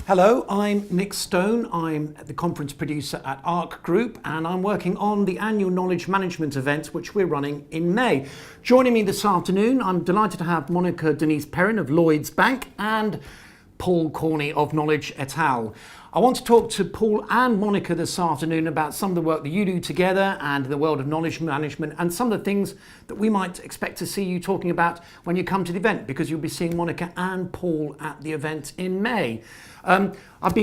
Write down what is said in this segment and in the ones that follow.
Hello, I'm Nick Stone. I'm the conference producer at ARK Group, and I'm working on the annual knowledge management event which we're running in May. Joining me this afternoon, I'm delighted to have Monica Danese-Perrin of Lloyds Bank and Paul Corney of Knowledge et al. I want to talk to Paul and Monica this afternoon about some of the work that you do together and the world of knowledge management and some of the things that we might expect to see you talking about when you come to the event, because you'll be seeing Monica and Paul at the event in May. I've had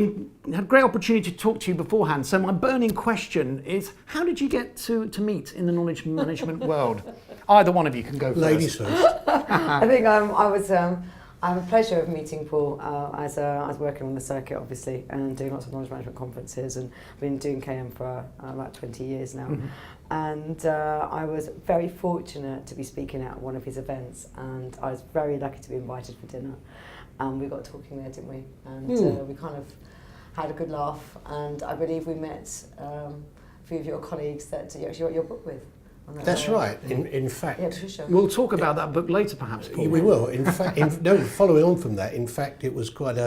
a great opportunity to talk to you beforehand, so my burning question is, how did you get to meet in the knowledge management world? Either one of you can go first. Ladies first. I think I have a pleasure of meeting Paul as I was working on the circuit, obviously, and doing lots of knowledge management conferences, and I've been doing KM for about 20 years now. Mm-hmm. And I was very fortunate to be speaking at one of his events, and I was very lucky to be invited for dinner. And we got talking there, didn't we? And we kind of had a good laugh, and I believe we met a few of your colleagues that you actually got your book with. That's right. In fact, yeah, we'll talk about that book later, perhaps, Paul. We will. In fact, following on from that, in fact, it was quite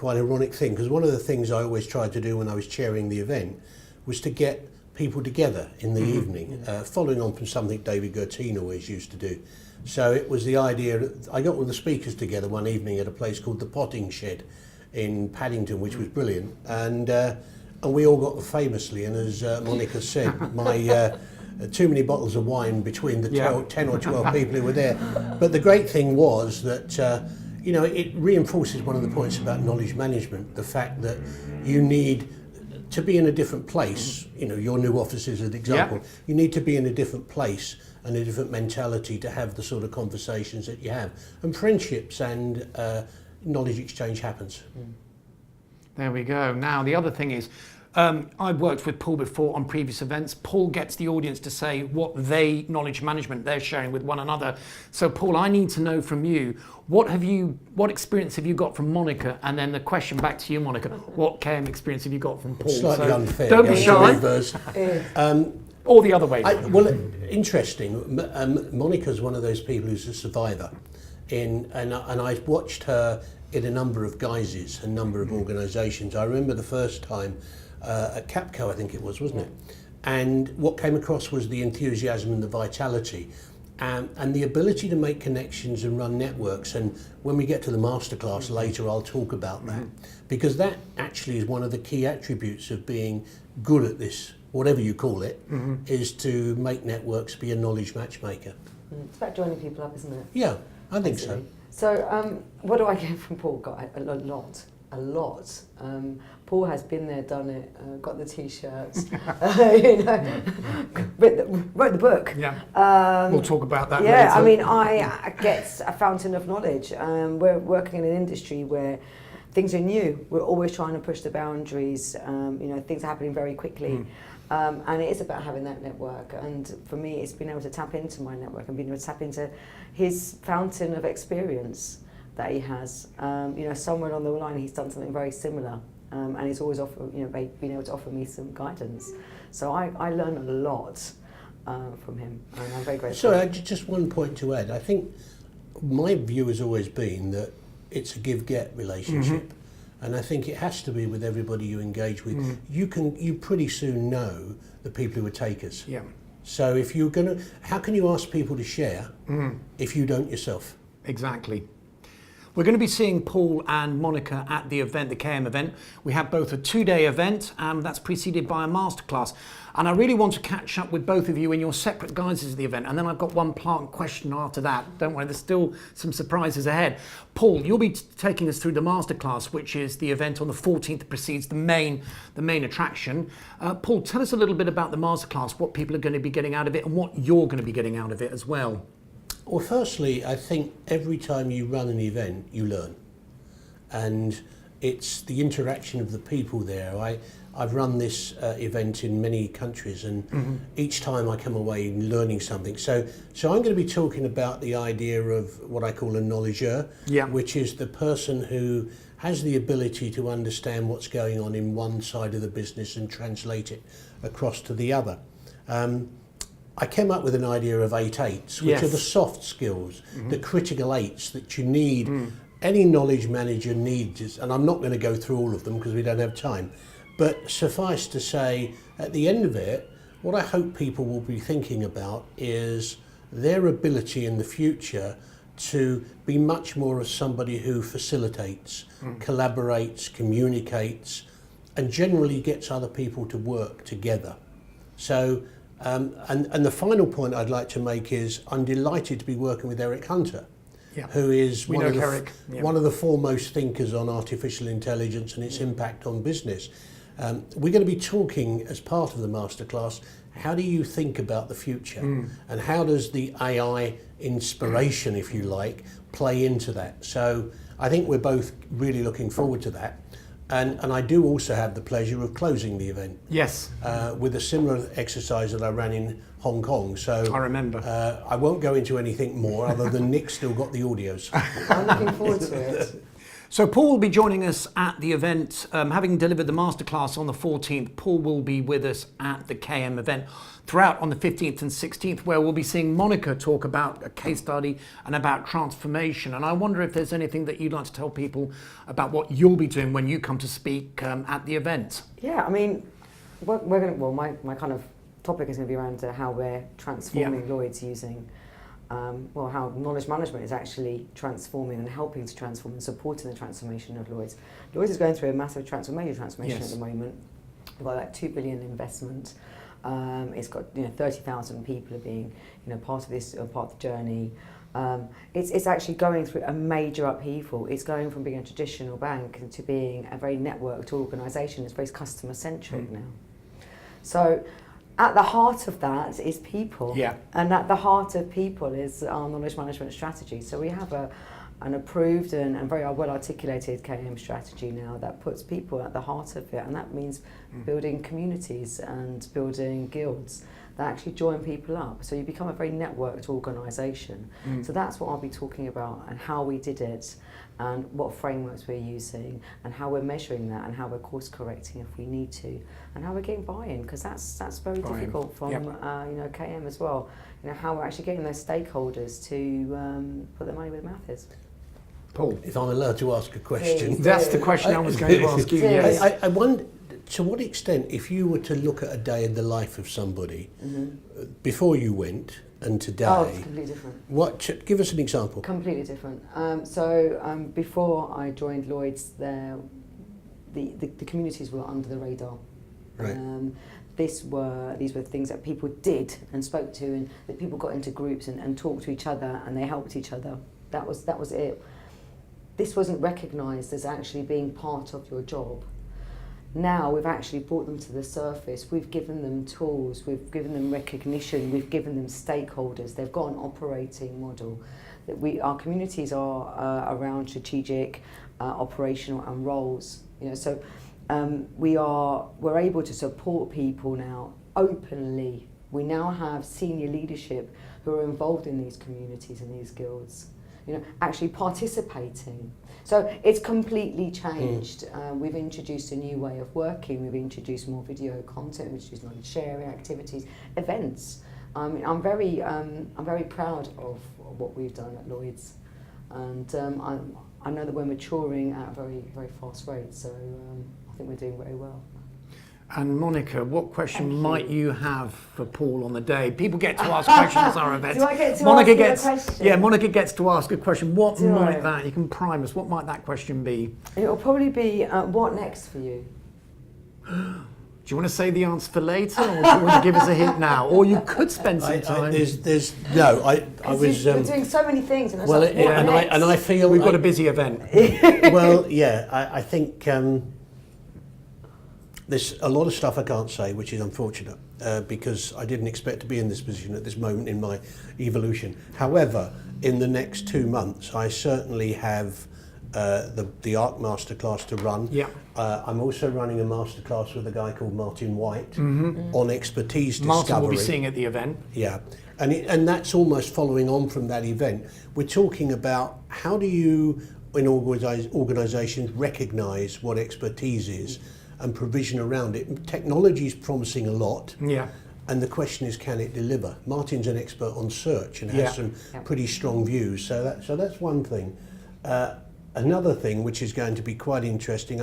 ironic thing, because one of the things I always tried to do when I was chairing the event was to get people together in the evening, following on from something David Gertin always used to do. So it was the idea that I got all the speakers together one evening at a place called the Potting Shed in Paddington, which was brilliant, and we all got famously, and as Monica said, my too many bottles of wine between the 10 or 12 people who were there. But the great thing was that it reinforces one of the points about knowledge management, the fact that you need to be in a different place. Your new offices as an example. You need to be in a different place and a different mentality to have the sort of conversations that you have. And friendships and knowledge exchange happens. There we go. Now, the other thing is, I've worked with Paul before on previous events. Paul gets the audience to say what knowledge management they're sharing with one another. So Paul, I need to know from you, what experience have you got from Monica? And then the question back to you, Monica, what KM experience have you got from Paul? Slightly unfair. Don't be shy. Or the other way. Interesting. Monica's one of those people who's a survivor. And I've watched her in a number of guises, a number of organisations. I remember the first time at Capco, I think it was, wasn't it? And what came across was the enthusiasm and the vitality, and the ability to make connections and run networks. And when we get to the masterclass later, I'll talk about that, because that actually is one of the key attributes of being good at this, whatever you call it, is to make networks, be a knowledge matchmaker. It's about joining people up, isn't it? Yeah, I think so. So what do I get from Paul? Got a lot. Paul has been there, done it, got the t-shirts, wrote the book. Yeah, we'll talk about that later. Yeah, I mean, I get a fountain of knowledge. We're working in an industry where things are new. We're always trying to push the boundaries. Things are happening very quickly. And it is about having that network, and for me it's being able to tap into my network and being able to tap into his fountain of experience that he has. Somewhere along the line he's done something very similar, and he's always been able to offer me some guidance. So I learn a lot from him, and I'm very grateful. So just one point to add. I think my view has always been that it's a give-get relationship. And I think it has to be with everybody you engage with. You pretty soon know the people who are takers. Yeah. So if you're how can you ask people to share if you don't yourself? Exactly. We're going to be seeing Paul and Monica at the event, the KM event. We have both a 2-day event, that's preceded by a masterclass. And I really want to catch up with both of you in your separate guises of the event. And then I've got one plant question after that. Don't worry, there's still some surprises ahead. Paul, you'll be taking us through the masterclass, which is the event on the 14th, precedes the main attraction. Paul, tell us a little bit about the masterclass, what people are going to be getting out of it and what you're going to be getting out of it as well. Well, firstly, I think every time you run an event, you learn. And it's the interaction of the people there. I've run this event in many countries, and each time I come away learning something. So I'm going to be talking about the idea of what I call a knowledgeur, which is the person who has the ability to understand what's going on in one side of the business and translate it across to the other. I came up with an idea of 8 8s, which are the soft skills, the critical 8s that you need any knowledge manager needs, and I'm not going to go through all of them because we don't have time, but suffice to say, at the end of it, what I hope people will be thinking about is their ability in the future to be much more of somebody who facilitates, collaborates, communicates, and generally gets other people to work together. So, and the final point I'd like to make is I'm delighted to be working with Eric Hunter, who is one of the foremost thinkers on artificial intelligence and its impact on business. We're going to be talking as part of the masterclass, how do you think about the future and how does the AI inspiration, if you like, play into that? So I think we're both really looking forward to that. And I do also have the pleasure of closing the event. Yes. With a similar exercise that I ran in Hong Kong. So I remember. I won't go into anything more other than Nick's still got the audios. I'm looking forward to it. So Paul will be joining us at the event. Having delivered the masterclass on the 14th, Paul will be with us at the KM event throughout on the 15th and 16th, where we'll be seeing Monica talk about a case study and about transformation. And I wonder if there's anything that you'd like to tell people about what you'll be doing when you come to speak at the event. Yeah, I mean, we're going to, well, my kind of topic is going to be around how we're transforming Lloyds using how knowledge management is actually transforming and helping to transform and supporting the transformation of Lloyds. Lloyds is going through a massive transformation at the moment. We've got like 2 billion investment. It's got 30,000 people are being part of this, part of the journey. It's actually going through a major upheaval. It's going from being a traditional bank to being a very networked organisation. It's very customer centric now. So at the heart of that is people, and at the heart of people is our knowledge management strategy. So we have an approved and very well articulated KM strategy now that puts people at the heart of it, and that means building communities and building guilds that actually join people up. So you become a very networked organisation. So that's what I'll be talking about, and how we did it, and what frameworks we're using, and how we're measuring that, and how we're course correcting if we need to, and how we're getting buy-in, because that's very difficult from KM as well. How we're actually getting those stakeholders to put their money where their mouth is. Paul, if I'm allowed to ask a question. That's the question I was going to ask you. Yes. I wonder, to what extent, if you were to look at a day in the life of somebody before you went and today, it's completely different. Give us an example. Completely different. Before I joined Lloyds, the communities were under the radar. Right. These were things that people did and spoke to, and that people got into groups and talked to each other, and they helped each other. That was it. This wasn't recognised as actually being part of your job. Now we've actually brought them to the surface. We've given them tools, we've given them recognition, we've given them stakeholders. They've got an operating model. Our communities are around strategic, operational, and roles. So we're able to support people now openly. We now have senior leadership who are involved in these communities and these guilds, actually participating. So it's completely changed. We've introduced a new way of working. We've introduced more video content. We've introduced knowledge sharing activities, events. I'm very proud of what we've done at Lloyds, and I know that we're maturing at a very, very fast rate. So I think we're doing very well. And Monica, what question might you have for Paul on the day? People get to ask questions at our events. Do I get to ask you a question? Yeah, Monica gets to ask a question. What might that? You can prime us. What might that question be? It will probably be, what next for you? Do you want to say the answer for later, or do you want to give us a hint now? Or you could spend some time. I was we're doing so many things, and I feel we've got a busy event. I think. There's a lot of stuff I can't say, which is unfortunate, because I didn't expect to be in this position at this moment in my evolution. However, in the next 2 months, I certainly have the ARK Masterclass to run. Yeah. I'm also running a masterclass with a guy called Martin White on expertise discovery. Martin will be seeing at the event. Yeah, and that's almost following on from that event. We're talking about how do you, in organisations, recognise what expertise is and provision around it. Technology is promising a lot. Yeah. And the question is, can it deliver? Martin's an expert on search and has some pretty strong views. So that's one thing. another thing which is going to be quite interesting.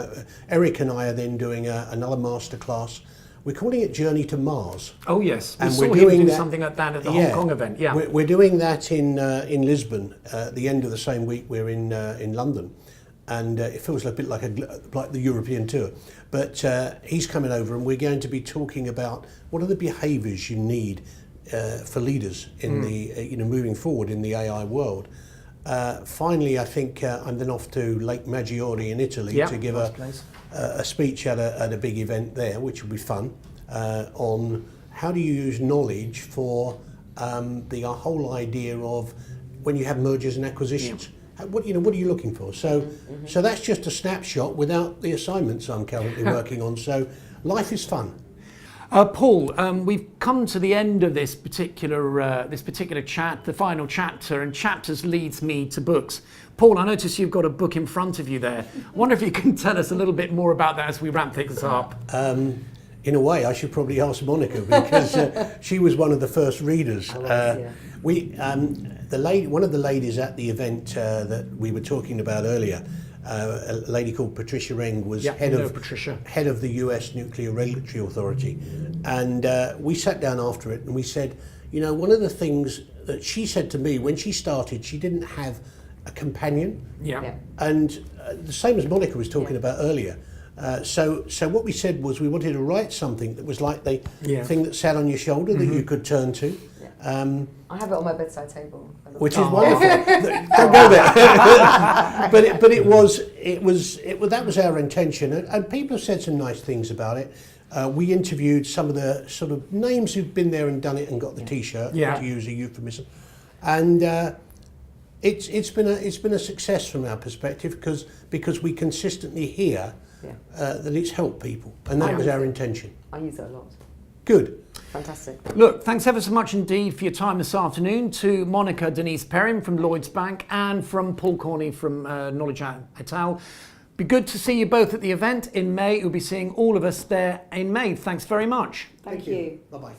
Eric and I are then doing another masterclass. We're calling it Journey to Mars. Oh yes, we And saw we're him doing do that- something like that at the Yeah. Hong Kong event. Yeah. We're doing that in Lisbon at the end of the same week we're in London, and it feels a bit like the European tour. But he's coming over, and we're going to be talking about what are the behaviours you need for leaders in the moving forward in the AI world. Finally, I think I'm then off to Lake Maggiore in Italy to give a speech at a big event there, which will be fun, on how do you use knowledge for the whole idea of when you have mergers and acquisitions. What are you looking for? So that's just a snapshot without the assignments I'm currently working on. So life is fun. Paul, we've come to the end of this particular chat, the final chapter, and chapters leads me to books. Paul, I notice you've got a book in front of you there. I wonder if you can tell us a little bit more about that as we wrap things up. In a way, I should probably ask Monica because she was one of the first readers. One of the ladies at the event that we were talking about earlier, a lady called Patricia Eng, was head of the US Nuclear Regulatory Authority, and we sat down after it and we said, one of the things that she said to me when she started, she didn't have a companion, and the same as Monica was talking about earlier. So what we said was we wanted to write something that was like the thing that sat on your shoulder that you could turn to. I have it on my bedside table. Which is wonderful. Don't go there. but that was our intention, and people have said some nice things about it. We interviewed some of the sort of names who've been there and done it and got the T-shirt, to use a euphemism, and it's been a success from our perspective because we consistently hear that it's helped people, and that was our intention. I use it a lot. Good. Fantastic. Look, thanks ever so much indeed for your time this afternoon to Monica Danese-Perrin from Lloyds Bank and from Paul Corney from Knowledge et al. Be good to see you both at the event in May. You'll be seeing all of us there in May. Thanks very much. Thank you. Bye-bye.